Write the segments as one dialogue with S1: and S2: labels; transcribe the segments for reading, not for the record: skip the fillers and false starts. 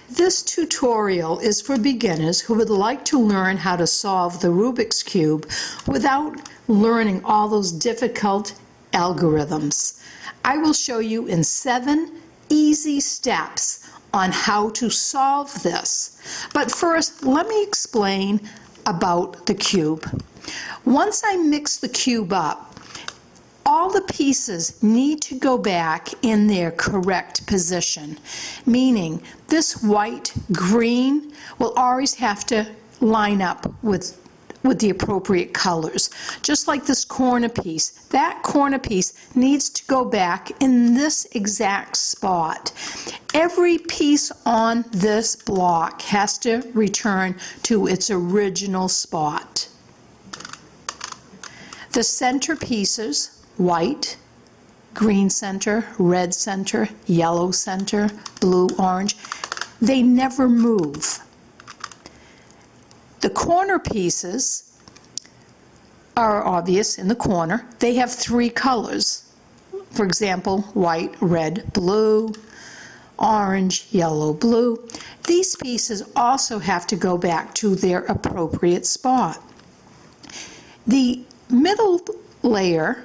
S1: This tutorial is for beginners who would like to learn how to solve the Rubik's Cube without learning all those difficult algorithms. I will show you in 7 easy steps on how to solve this. But first, let me explain about the cube. Once I mix the cube up, all the pieces need to go back in their correct position, meaning this white, green will always have to line up with the appropriate colors. Just like this corner piece, that corner piece needs to go back in this exact spot. Every piece on this block has to return to its original spot. The center pieces, white, green center, red center, yellow center, blue, orange, they never move. The corner pieces are obvious in the corner. They have 3 colors. For example, white, red, blue, orange, yellow, blue. These pieces also have to go back to their appropriate spot. The middle layer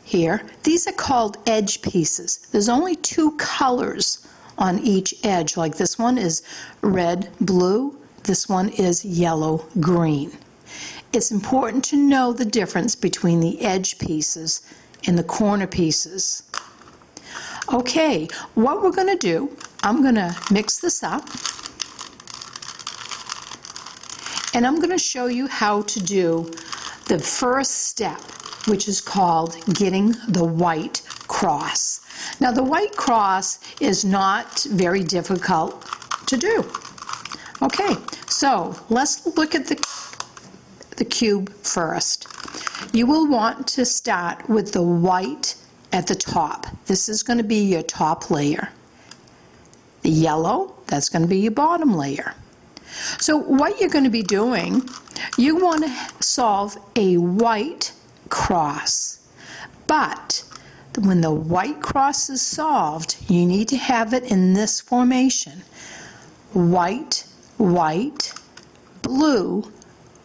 S1: here, these are called edge pieces. There's only 2 colors on each edge, like this one is red, blue, this one is yellow, green. It's important to know the difference between the edge pieces and the corner pieces. Okay, what we're going to do, I'm going to mix this up, and I'm going to show you how to do the first step, which is called getting the white cross. Now, the white cross is not very difficult to do. Okay, so let's look at the cube first. You will want to start with the white at the top. This is going to be your top layer. The yellow, that's going to be your bottom layer. So what you're going to be doing, you want to solve a white cross. But when the white cross is solved, you need to have it in this formation. White, white, blue,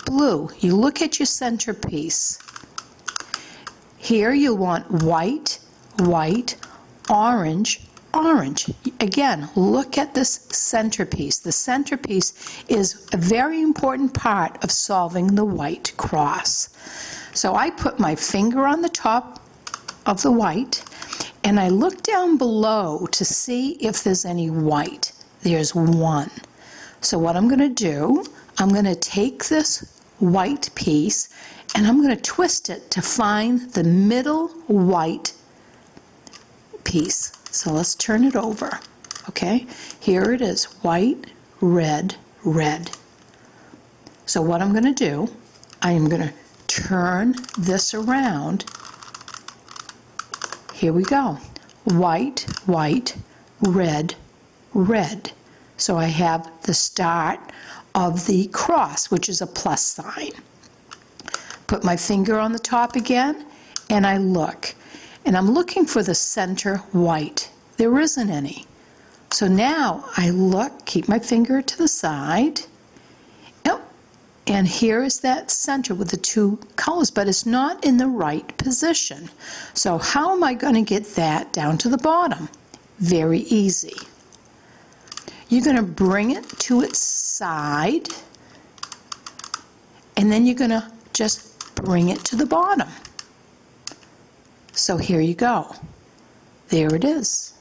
S1: blue. You look at your centerpiece. Here you want white, white, orange, orange. Again, look at this centerpiece. The centerpiece is a very important part of solving the white cross. So I put my finger on the top of the white, and I look down below to see if there's any white. There's 1. So what I'm going to do, I'm going to take this white piece and I'm going to twist it to find the middle white piece. So let's turn it over. Okay, here it is, white, red, red. So what I'm going to do, I am going to turn this around. Here we go. White, white, red, red. So I have the start of the cross, which is a plus sign. Put my finger on the top again, and I look. And I'm looking for the center white. There isn't any. So now I look, keep my finger to the side. Yep. And here is that center with the 2 colors, but it's not in the right position. So how am I going to get that down to the bottom? Very easy. You're going to bring it to its side, and then you're going to just bring it to the bottom. So here you go. There it is.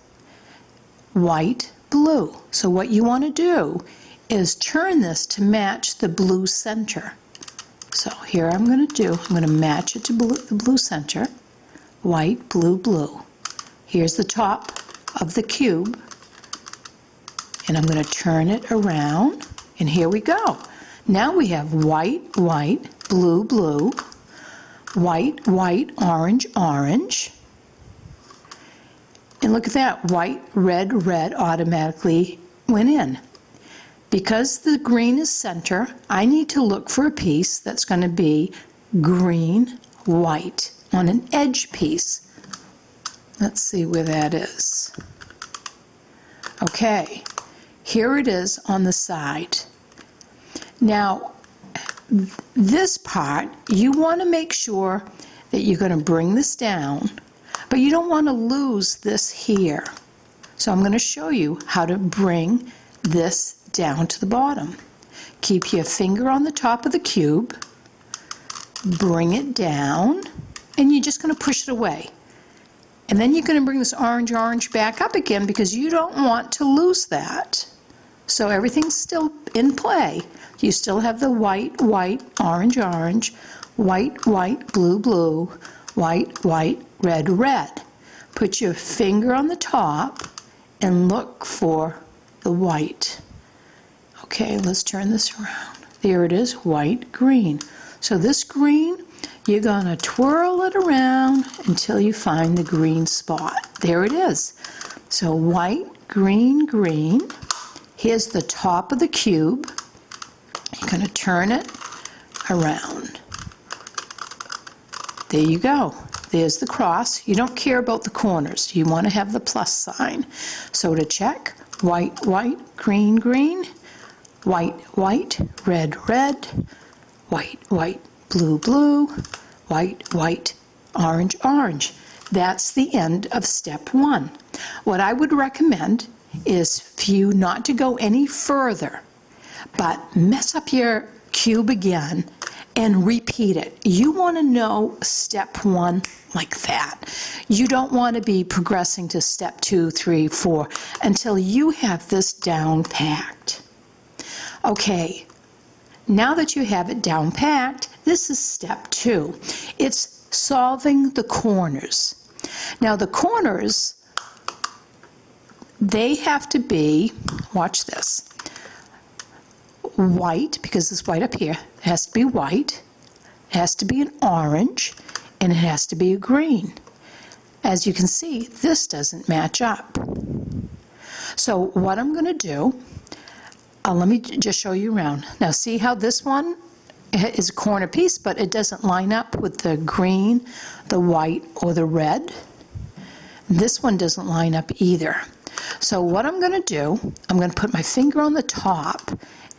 S1: White, blue. So what you want to do is turn this to match the blue center. So here I'm going to match it to the blue center. White, blue, blue. Here's the top of the cube. And I'm going to turn it around. And here we go. Now we have white, white, blue, blue. White, white, orange, orange. And look at that, white, red, red automatically went in. Because the green is center, I need to look for a piece that's going to be green, white on an edge piece. Let's see where that is. Okay, here it is on the side. Now, this part, you want to make sure that you're going to bring this down, but you don't want to lose this here. So I'm going to show you how to bring this down to the bottom. Keep your finger on the top of the cube, bring it down, and you're just going to push it away. And then you're going to bring this orange back up again because you don't want to lose that. So everything's still in play. You still have the white, orange, white, blue, white, red. Put your finger on the top and look for the white. Okay, let's turn this around. There it is, white, green. So this green, you're going to twirl it around until you find the green spot. There it is. So white, green. Here's the top of the cube. You're going to turn it around. There you go. There's the cross. You don't care about the corners. You want to have the plus sign. So to check, white, green, white, red, white, blue, white, orange. That's the end of step 1. What I would recommend is for you not to go any further, but mess up your cube again and repeat it. You want to know step 1 like that. You don't want to be progressing to step 2, 3, 4 until you have this down packed. Okay, now that you have it down packed, this is step 2. It's solving the corners. Now the corners, they have to be, watch this, white, because it's white up here. It has to be white, it has to be an orange, and it has to be a green. As you can see, this doesn't match up. So what I'm going to do, let me just show you around. Now see how this one is a corner piece, but it doesn't line up with the green, the white, or the red. This one doesn't line up either. So what I'm going to do, I'm going to put my finger on the top,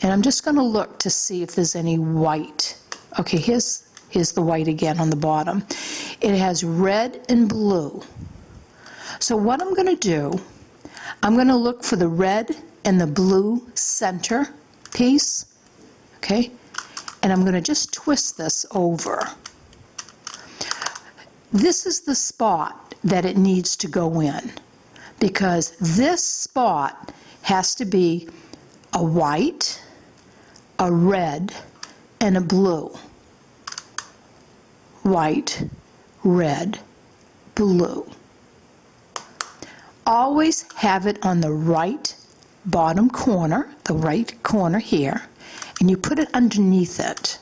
S1: and I'm just going to look to see if there's any white. Okay, here's the white again on the bottom. It has red and blue. So what I'm going to do, I'm going to look for the red and the blue center piece, okay? And I'm going to just twist this over. This is the spot that it needs to go in, because this spot has to be a white, a red, and a blue. White, red, blue. Always have it on the right bottom corner, the right corner here, and you put it underneath it.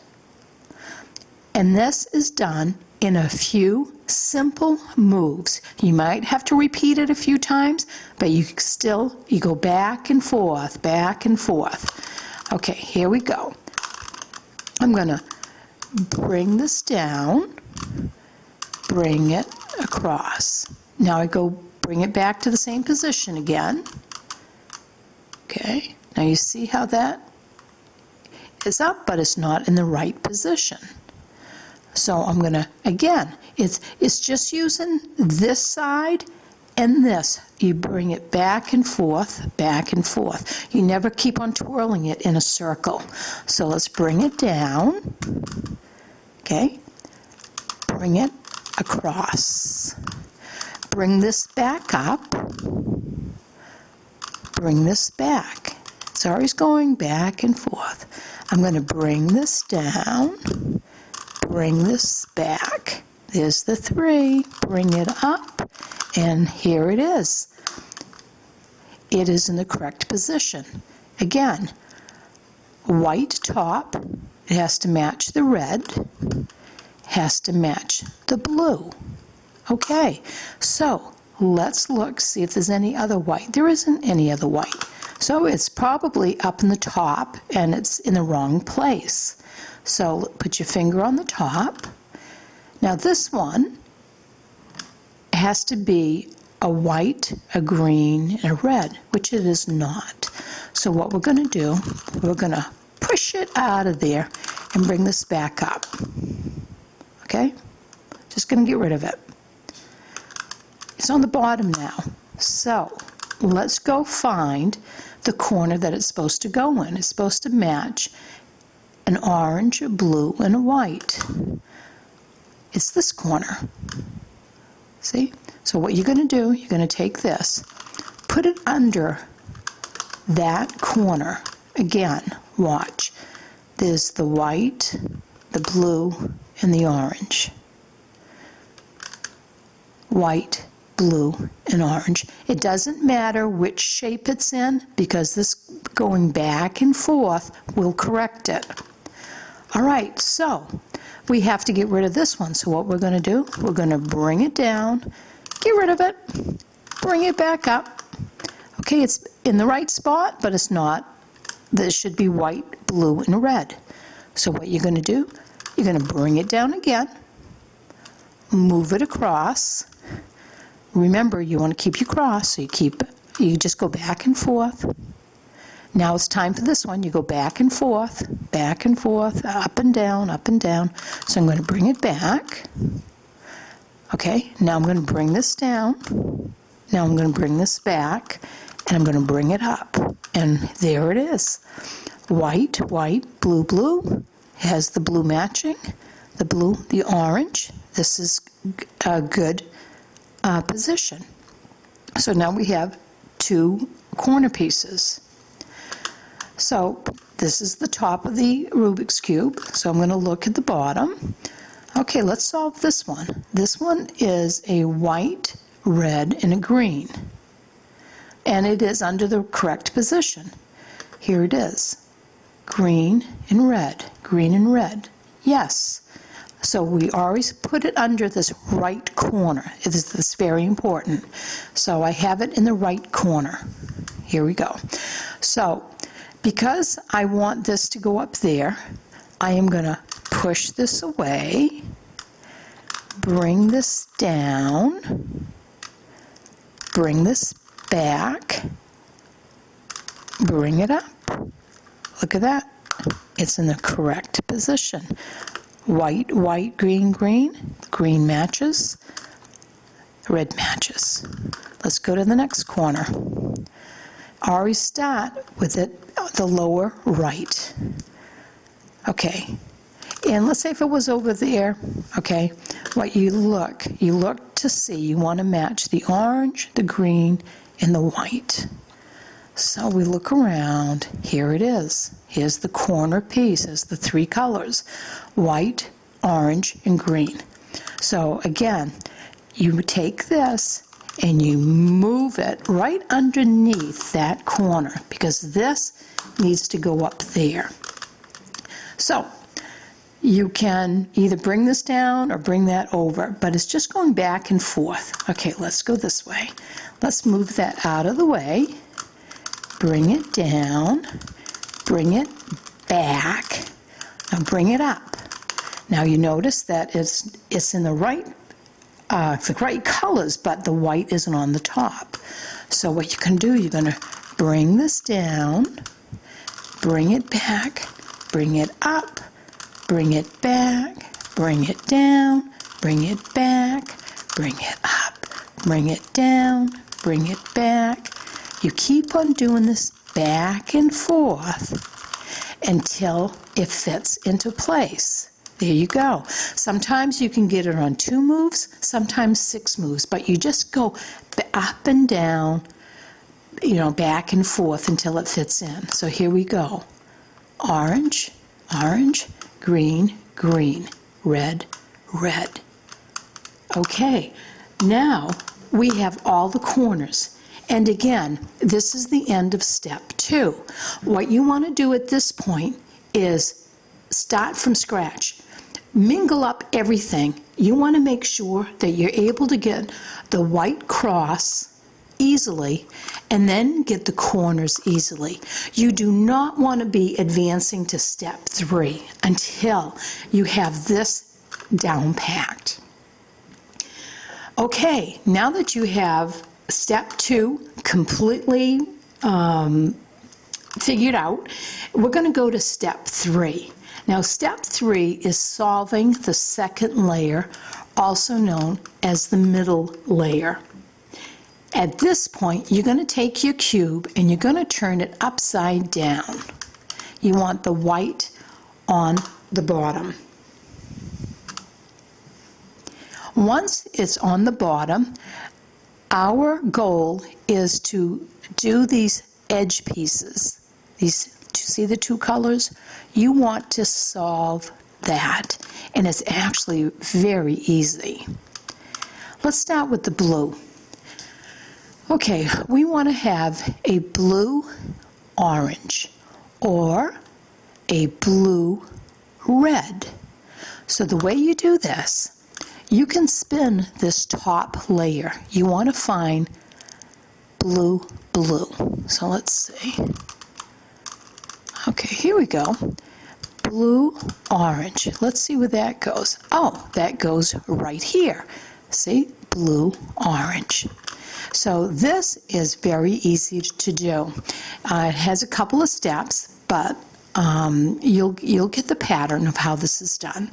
S1: And this is done in a few simple moves. You might have to repeat it a few times, but you go back and forth. Okay, here we go. I'm going to bring this down, bring it across. Now I go bring it back to the same position again. Okay, now you see how that is up, but it's not in the right position. So I'm going to, again, it's just using this side and this. You bring it back and forth. You never keep on twirling it in a circle. So let's bring it down. Okay, bring it across. Bring this back up. Bring this back. It's always going back and forth. I'm going to bring this down. Bring this back. There's the 3. Bring it up. And here it is. It is in the correct position. Again, white top. It has to match the red. Has to match the blue. Okay, so let's look, see if there's any other white. There isn't any other white. So it's probably up in the top and it's in the wrong place. So put your finger on the top. Now this one has to be a white, a green, and a red, which it is not. So what we're going to do, we're going to push it out of there and bring this back up. Okay? Just going to get rid of it. It's on the bottom now. So let's go find the corner that it's supposed to go in. It's supposed to match an orange, a blue, and a white. It's this corner. See? So what you're going to do, you're going to take this, put it under that corner. Again, watch. There's the white, the blue, and the orange. White, blue, and orange. It doesn't matter which shape it's in because this going back and forth will correct it. All right, so we have to get rid of this one. So what we're going to do, we're going to bring it down, get rid of it, bring it back up. Okay, it's in the right spot, but it's not. This should be white, blue, and red. So what you're going to do, you're going to bring it down again, move it across. Remember, you want to keep your cross, so you just go back and forth. Now it's time for this one. You go back and forth, up and down, up and down. So I'm going to bring it back. Okay, now I'm going to bring this down. Now I'm going to bring this back, and I'm going to bring it up. And there it is. White, white, blue, blue. It has the blue matching, the blue, the orange. This is a good position. So now we have two corner pieces. So this is the top of the Rubik's Cube. So I'm going to look at the bottom. Okay, let's solve this one. This one is a white, red, and a green. And it is under the correct position. Here it is. Green and red. Green and red. Yes. So we always put it under this right corner. This is very important. So I have it in the right corner. Here we go. So because I want this to go up there, I am going to push this away, bring this down, bring this back, bring it up. Look at that. It's in the correct position. White, white, green, green. Green matches. Red matches. Let's go to the next corner. Always start with the lower right. Okay. And let's say if it was over there, okay, what you look to see, you want to match the orange, the green, and the white. So we look around, here it is. Here's the corner piece, there's the three colors, white, orange, and green. So again, you take this and you move it right underneath that corner because this needs to go up there. So you can either bring this down or bring that over, but it's just going back and forth. Okay, let's go this way. Let's move that out of the way. Bring it down, bring it back, now bring it up. Now you notice that it's in the right colors, but the white isn't on the top. So what you can do, you're going to bring this down, bring it back, bring it up, bring it back, bring it down, bring it back, bring it up, bring it down, bring it back. You keep on doing this back and forth until it fits into place. There you go. Sometimes you can get it on 2 moves, sometimes 6 moves, but you just go up and down, back and forth until it fits in. So here we go. Orange, orange, green, green, red, red. Okay, now we have all the corners. And again, this is the end of step 2. What you want to do at this point is start from scratch. Mingle up everything. You want to make sure that you're able to get the white cross easily and then get the corners easily. You do not want to be advancing to step 3 until you have this down packed. Okay, now that you have step 2 completely figured out, we're going to go to step 3. Now, step 3 is solving the second layer, also known as the middle layer. At this point, you're going to take your cube and you're going to turn it upside down. You want the white on the bottom. Once it's on the bottom, our goal is to do these edge pieces. These, do you see the two colors? You want to solve that, and it's actually very easy. Let's start with the blue. Okay, we want to have a blue-orange or a blue-red. So the way you do this, you can spin this top layer. You want to find blue, blue. So let's see. Okay, here we go. Blue, orange. Let's see where that goes. Oh, that goes right here. See? Blue, orange. So this is very easy to do. It has a couple of steps, but you'll get the pattern of how this is done.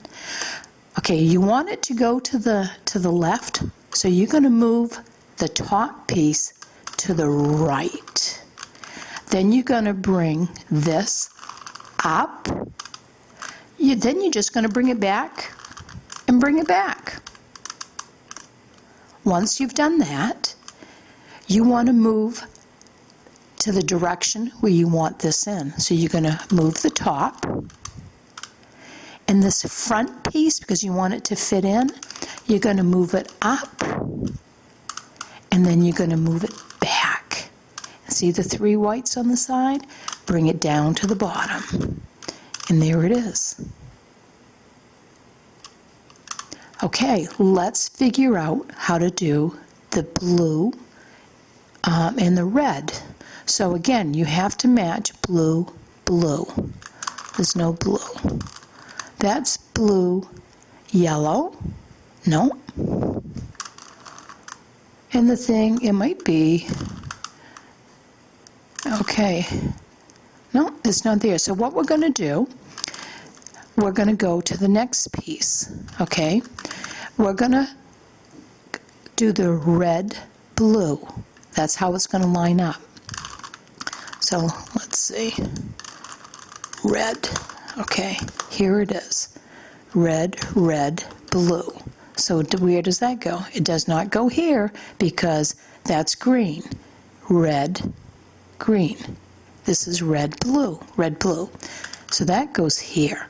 S1: Okay, you want it to go to the left, so you're going to move the top piece to the right. Then you're going to bring this up. Then you're just going to bring it back and bring it back. Once you've done that, you want to move to the direction where you want this in. So you're going to move the top. And this front piece, because you want it to fit in, you're going to move it up. And then you're going to move it back. See the 3 whites on the side? Bring it down to the bottom. And there it is. Okay, let's figure out how to do the blue and the red. So again, you have to match blue, blue. There's no blue. That's blue, yellow. No. And the thing, it might be, okay. No, it's not there. So what we're going to do, we're going to go to the next piece, okay? We're going to do the red, blue. That's how it's going to line up. So let's see. Red. Okay, here it is. Red, red, blue. So where does that go? It does not go here because that's green. Red, green. This is red, blue, red, blue. So that goes here.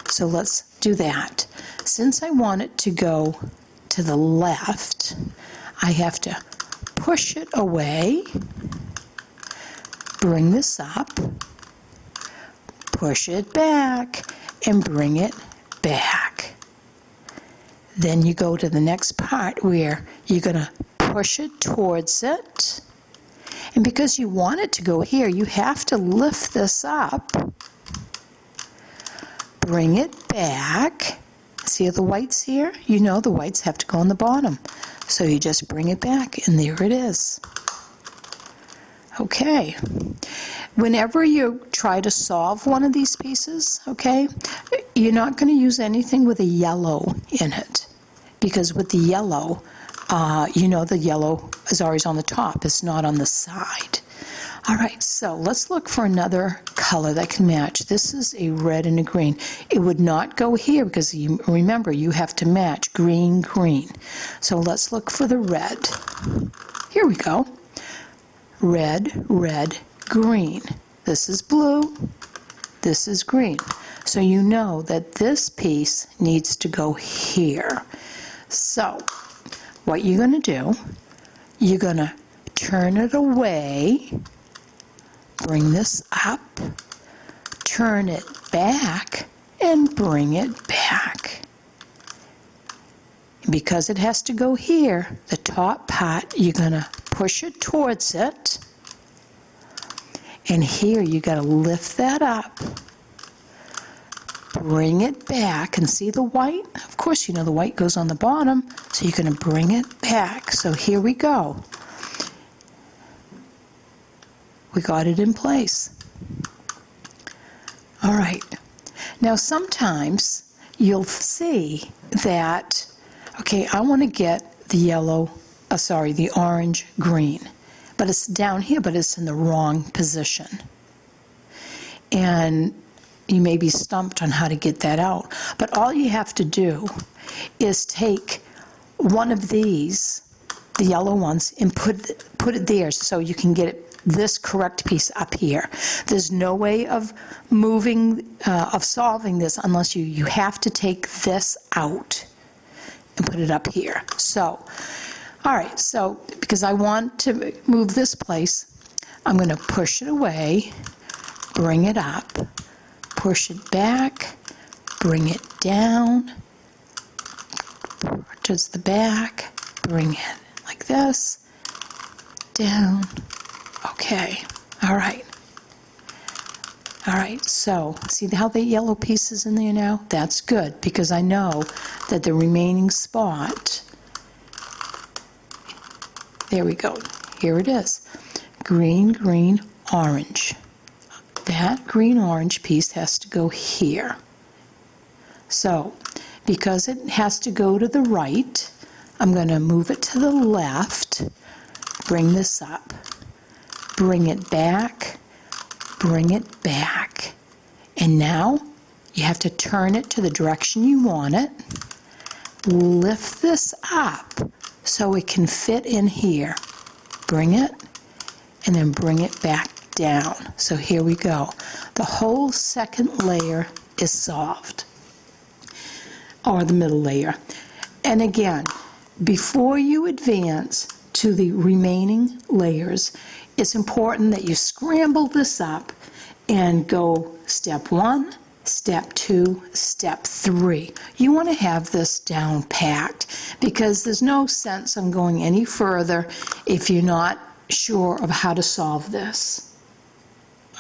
S1: So let's do that. Since I want it to go to the left, I have to push it away, bring this up, push it back, and bring it back. Then you go to the next part where you're going to push it towards it. And because you want it to go here, you have to lift this up, bring it back. See the whites here? You know the whites have to go on the bottom. So you just bring it back, and there it is. Okay. Whenever you try to solve one of these pieces, okay, you're not going to use anything with a yellow in it. Because with the yellow, you know the yellow is always on the top. It's not on the side. All right, so let's look for another color that can match. This is a red and a green. It would not go here because remember, you have to match green, green. So let's look for the red. Here we go. Red, red, green. This is blue. This is green. So you know that this piece needs to go here. So what you're going to do, you're going to turn it away, bring this up, turn it back, and bring it back. Because it has to go here, the top part, you're going to push it towards it. And here you got to lift that up, bring it back, and see the white? Of course, you know the white goes on the bottom, so you're going to bring it back. So here we go. We got it in place. All right. Now sometimes you'll see that, okay, I want to get the yellow, the orange green, but it's down here, but it's in the wrong position. And you may be stumped on how to get that out. But all you have to do is take one of these, the yellow ones, and put it there so you can get this correct piece up here. There's no way of solving this unless you have to take this out and put it up here. So, all right, so because I want to move this place, I'm going to push it away, bring it up, push it back, bring it down towards the back, bring it like this, down. Okay, all right. All right, so see how the yellow piece is in there now? That's good, because I know that the remaining spot, there we go, here it is. Green, green, orange. That green-orange piece has to go here. So, because it has to go to the right, I'm going to move it to the left, bring this up, bring it back, bring it back. And now you have to turn it to the direction you want it. Lift this up so it can fit in here. Bring it, and then bring it back down. So here we go. The whole second layer is solved, or the middle layer. And again, before you advance to the remaining layers, it's important that you scramble this up and go step 1, step 2, step 3. You want to have this down packed, because there's no sense in going any further if you're not sure of how to solve this.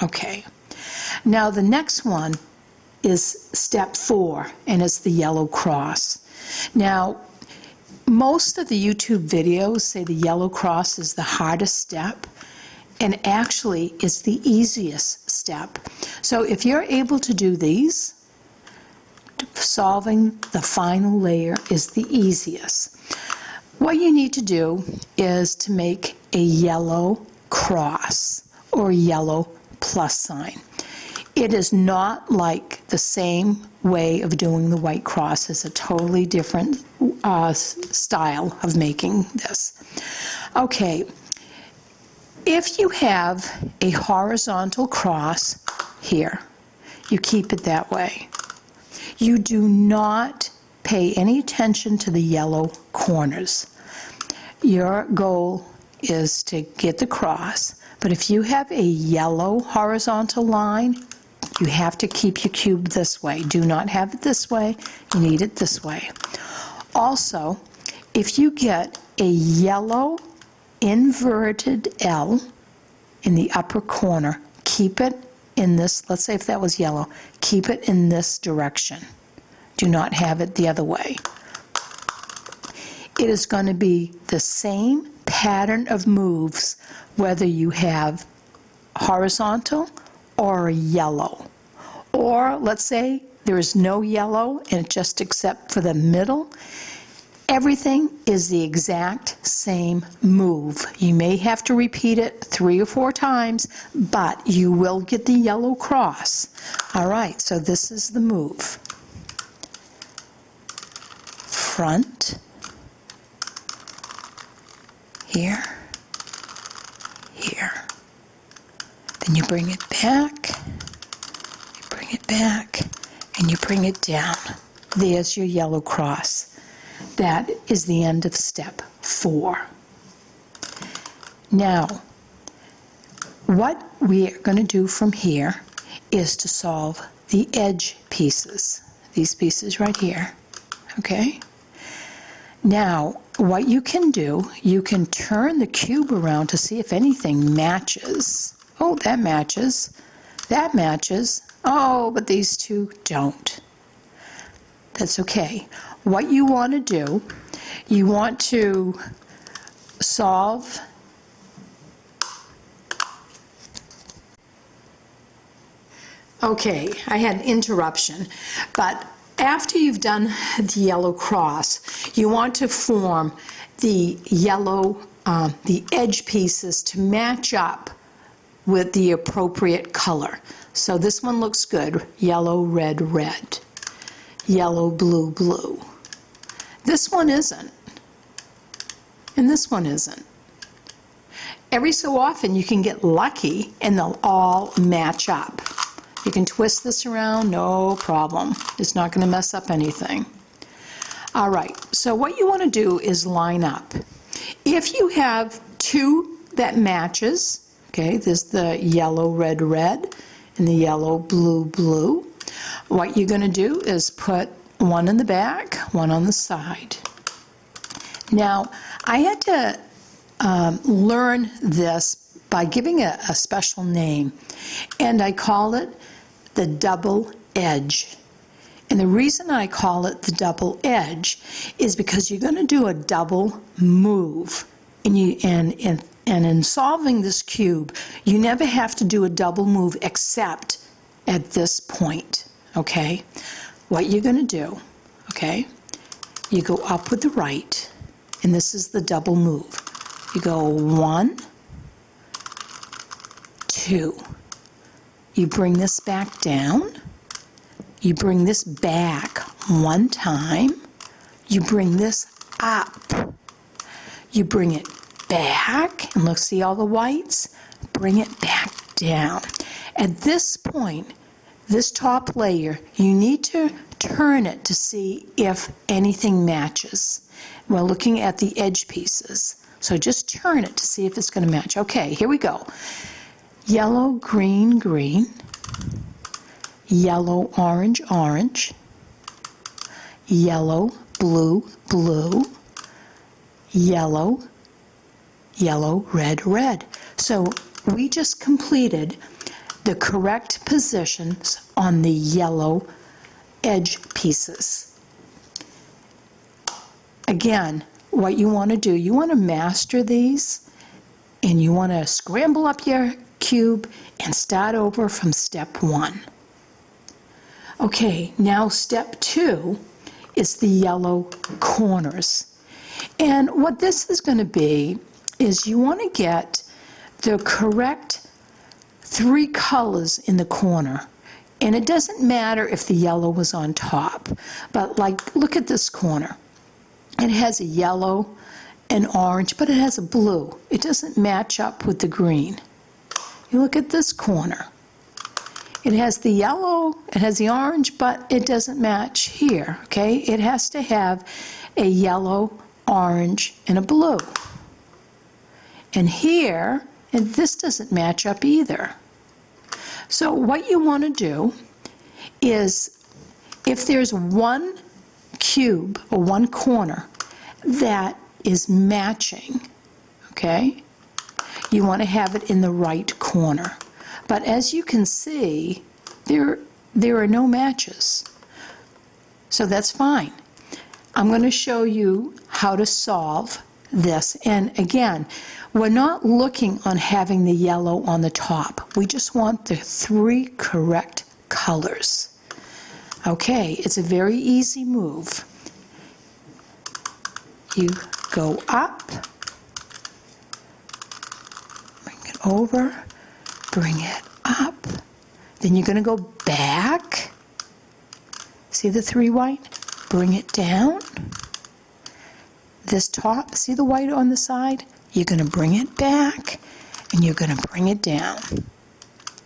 S1: Okay, now the next one is step 4, and it's the yellow cross. Now, most of the YouTube videos say the yellow cross is the hardest step, and actually it's the easiest step. So if you're able to do these, solving the final layer is the easiest. What you need to do is to make a yellow cross or yellow plus sign. It is not like the same way of doing the white cross. It's a totally different style of making this. Okay, if you have a horizontal cross here, you keep it that way. You do not pay any attention to the yellow corners. Your goal is to get the cross, but if you have a yellow horizontal line, you have to keep your cube this way. Do not have it this way. You need it this way. Also, if you get a yellow inverted L in the upper corner, keep it in this, let's say if that was yellow, keep it in this direction. Do not have it the other way. It is going to be the same pattern of moves whether you have horizontal or yellow. Or let's say there is no yellow and just except for the middle. Everything is the exact same move. You may have to repeat it 3 or 4 times, but you will get the yellow cross. All right, so this is the move. Front, here, here. Then you bring it back, and you bring it down. There's your yellow cross. That is the end of step 4. Now, what we are going to do from here is to solve the edge pieces. These pieces right here, okay? Now, what you can do, you can turn the cube around to see if anything matches. Oh, that matches. That matches. Oh, but these two don't. That's okay. What you want to do, you want to solve Okay, I had an interruption, but after you've done the yellow cross, you want to form the yellow, the edge pieces to match up with the appropriate color. So this one looks good, yellow, red, red, yellow, blue, blue. This one isn't, and this one isn't. Every so often you can get lucky and they'll all match up. You can twist this around, no problem. It's not going to mess up anything. All right, so what you want to do is line up. If you have two that matches, okay, there's the yellow, red, red, and the yellow, blue, blue. What you're going to do is put one in the back, one on the side. Now, I had to learn this by giving a special name, and I call it the double edge. And the reason I call it the double edge is because you're going to do a double move. And in solving this cube, you never have to do a double move except at this point, okay? What you're going to do, okay, you go up with the right, and this is the double move. You go 1, 2. You bring this back down. You bring this back one time. You bring this up. You bring it back, and look, see all the whites? Bring it back down. At this point, this top layer, you need to turn it to see if anything matches. We're looking at the edge pieces. So just turn it to see if it's going to match. Okay, here we go. Yellow, green, green. Yellow, orange, orange. Yellow, blue, blue. Yellow, yellow, red, red. So we just completed the correct positions on the yellow edge pieces. Again, what you want to do, you want to master these, and you want to scramble up your cube and start over from step 1. Okay, now step 2 is the yellow corners. And what this is going to be is you want to get the correct 3 colors in the corner. And it doesn't matter if the yellow was on top, but like, look at this corner. It has a yellow, an orange, but it has a blue. It doesn't match up with the green. You look at this corner. It has the yellow, it has the orange, but it doesn't match here, okay? It has to have a yellow, orange, and a blue. And here, and this doesn't match up either. So what you want to do is, if there's one cube or one corner that is matching, okay, you want to have it in the right corner. But as you can see, there are no matches. So that's fine. I'm going to show you how to solve this. And again, we're not looking on having the yellow on the top. We just want the 3 correct colors. Okay, it's a very easy move. You go up, bring it over, bring it up, then you're going to go back. See the 3 white? Bring it down. This top, see the white on the side? You're going to bring it back, and you're going to bring it down.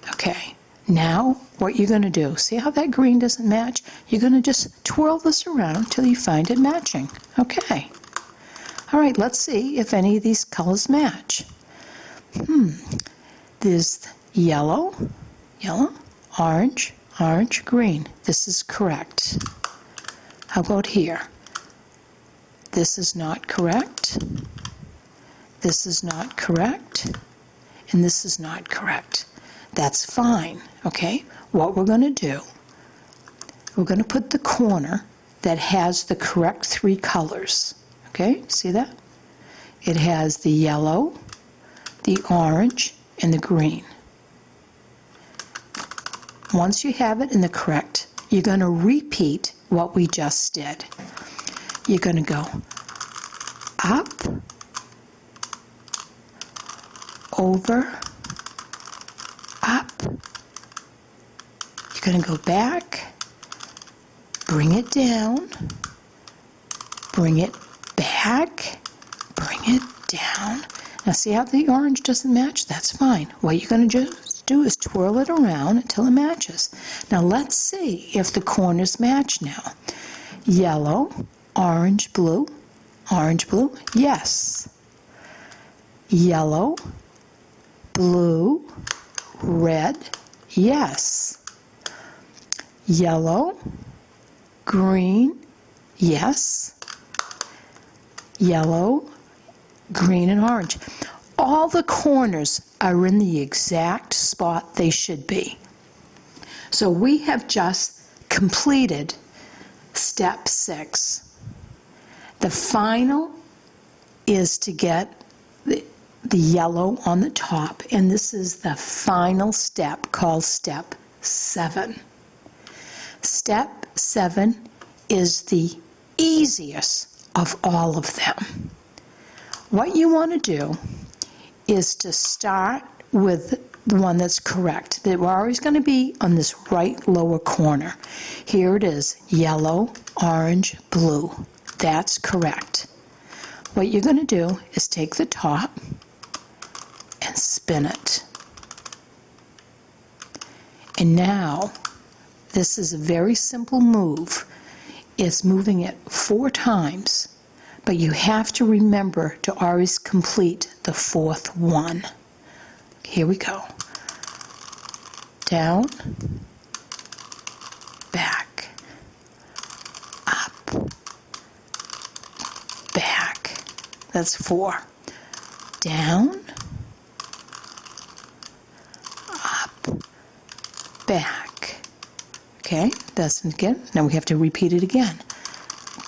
S1: Okay, now what you're going to do, see how that green doesn't match? You're going to just twirl this around until you find it matching. Okay. All right, let's see if any of these colors match. There's yellow, yellow, orange, orange, green. This is correct. How about here? This is not correct. This is not correct. And this is not correct. That's fine, okay? What we're going to do, we're going to put the corner that has the correct 3 colors. Okay, see that? It has the yellow, the orange, and the green. once you have it in the correct, you're going to repeat what we just did. You're going to go up, over, up. You're going to go back, bring it down, bring it back, bring it down. Now see how the orange doesn't match? That's fine. What you're going to just do is twirl it around until it matches. Now let's see if the corners match now. Yellow, orange, blue, yes. Yellow, blue, red, yes. Yellow, green, yes. Yellow, green, and orange. All the corners are in the exact spot they should be. So we have just completed step 6. The final is to get the yellow on the top, and this is the final step called step 7. Step 7 is the easiest of all of them. What you want to do is to start with the one that's correct. They're always going to be on this right lower corner. Here it is, yellow, orange, blue. That's correct. What you're going to do is take the top and spin it. And now, this is a very simple move. It's moving it 4 times. But you have to remember to always complete the 4th one. Here we go. Down, back, up, back. That's 4. Down, up, back. Okay, that's it again. Now we have to repeat it again.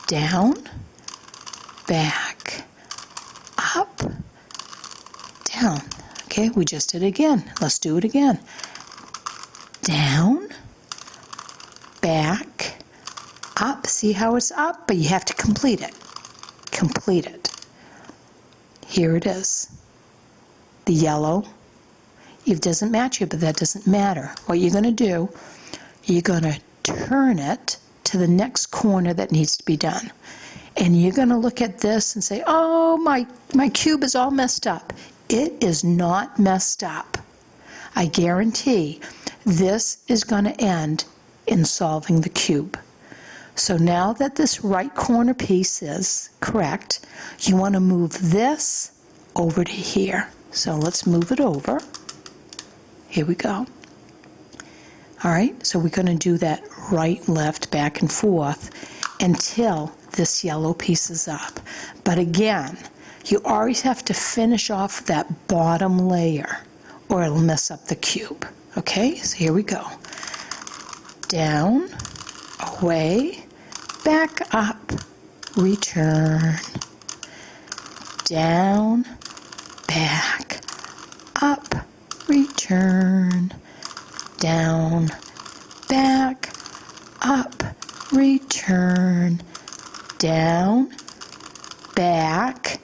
S1: Down, back, up, down. Okay, we just did it again. Let's do it again. Down, back, up. See how it's up? But you have to complete it. Complete it. Here it is. The yellow. It doesn't match it, but that doesn't matter. What you're going to do, you're going to turn it to the next corner that needs to be done. And you're going to look at this and say, oh, my cube is all messed up. It is not messed up. I guarantee this is going to end in solving the cube. So now that this right corner piece is correct, you want to move this over to here. So let's move it over. Here we go. All right, so we're going to do that right, left, back, and forth until this yellow piece is up. But again, you always have to finish off that bottom layer or it'll mess up the cube. Okay, so here we go. Down, away, back up, return. Down, back, up, return. Down, back, up, return. Down, back,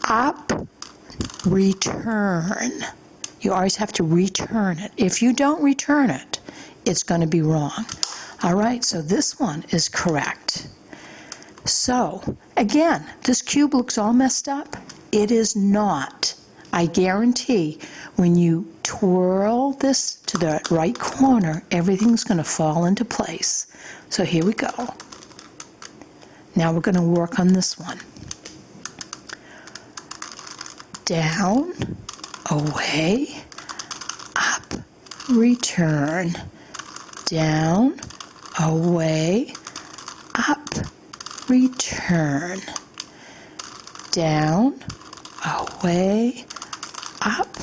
S1: up, return. You always have to return it. If you don't return it, it's going to be wrong. All right, so this one is correct. So, again, this cube looks all messed up. It is not. I guarantee when you twirl this to the right corner, everything's going to fall into place. So here we go. Now we're going to work on this one. Down, away, up, return. Down, away, up, return. Down, away, up,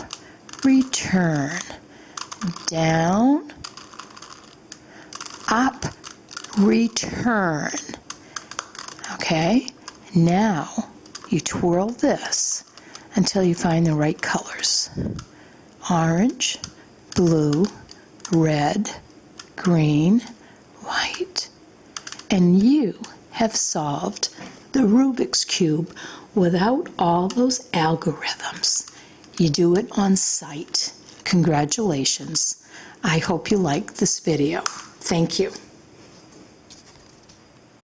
S1: return. Down, up, return. Okay, now you twirl this until you find the right colors. Orange, blue, red, green, white. And you have solved the Rubik's Cube without all those algorithms. You do it on sight. Congratulations. I hope you like this video. Thank you.